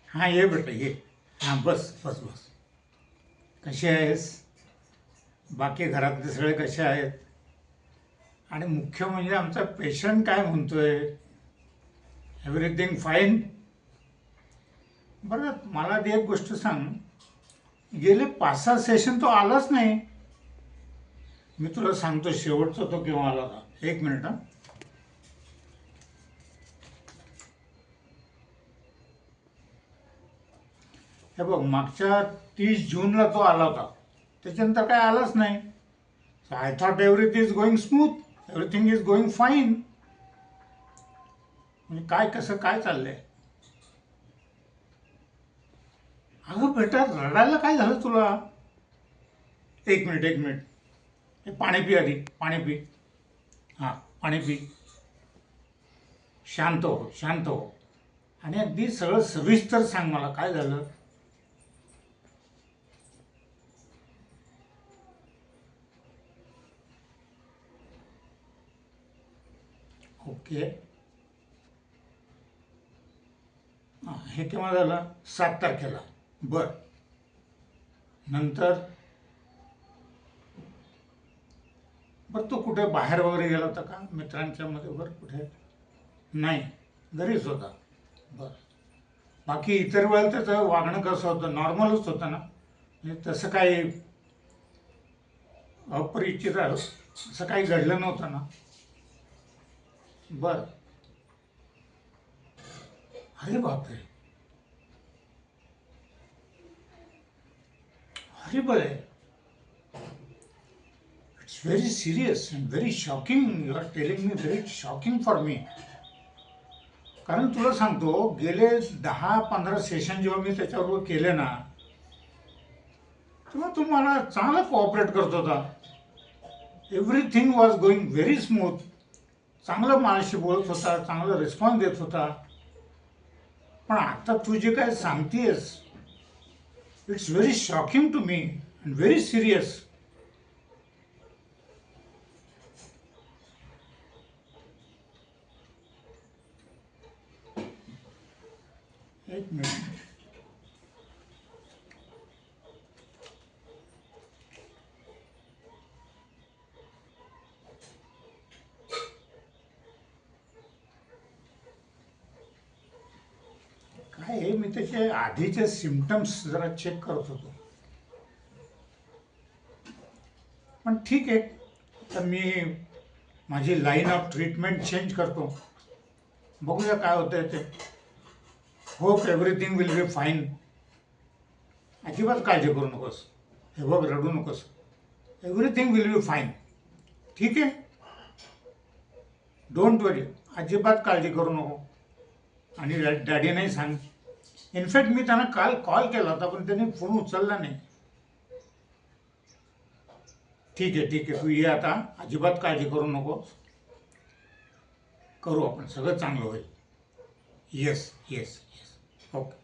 हां ये बेटा ये. हां बस बस बस. कशी आहेस? बाकी घरातले सगळे कसे आहेत? आणि मुख्य म्हणजे आमचा पेशंट काय म्हणतोय? Everything fine? बरं मला आधी एक गोष्ट सांग. गेले 5-6 सेशन तो आलाच नाही. मी तुला सांगतो शेवटचा तो केव्हा आला होता. एक मिनिट हां. हे बघ मागच्या 30 जूनला तो आला होता. त्याच्यानंतर काय आलाच नाही. So I thought everything is going smooth, everything is going fine. म्हणजे काय कसं काय चाललंय? अगं बेटा रडायला काय झालं तुला? एक मिनिट एक मिनिट. हे पाणी पी आधी, पाणी पी. हां पाणी पी. शांत हो शांत हो. आणि अगदी सगळं सविस्तर सांग मला काय झालं. ओके. हां हे केव्हा झालं? 7 तारखेला. बरं. नंतर बरं तो कुठे बाहेर वगैरे गेला होता का मित्रांच्या मध्ये वगैरे कुठे? नाही घरीच होता. बरं. बाकी इतर वेळेला त्याचं वागणं कसं होतं? नॉर्मलच होतं ना? म्हणजे तसं काही अपरिचित असं काही घडलं नव्हतं ना? बरं. अरे बापरे. अरे बरं. It's very serious and very shocking. You are telling me very shocking for me. कारण तुला सांगतो गेले 10-15 सेशन जेव्हा मी त्याच्याबरोबर केले ना तेव्हा तो मला चांगला कोऑपरेट करत होता. Everything was going very smooth. चांगलं माझ्याशी बोलत होता, चांगला रिस्पॉन्स देत होता. पण आता तू जे काय सांगतेस it's very shocking to me and very serious. एक मिनिट. काय आहे मी त्याचे आधीचे सिम्पटम्स जरा चेक करत होतो. पण ठीक आहे. तर मी माझी लाईन ऑफ ट्रीटमेंट चेंज करतो. बघूया काय होतंय ते. Hope everything will be fine. अजिबात काळजी करू नकोस. हे बघ रडू नकोस. Everything will be fine. ठीक आहे. डोंट वरी. अजिबात काळजी करू नको. आणि डॅडीनाही सांग. इनफॅक्ट मी त्यांना काल कॉल केला होता पण त्यांनी फोन उचलला नाही. ठीक आहे ठीक आहे. तू ये आता. अजिबात काळजी करू नको. करू आपण. सगळं चांगलं होईल. Yes yes yes. ओके.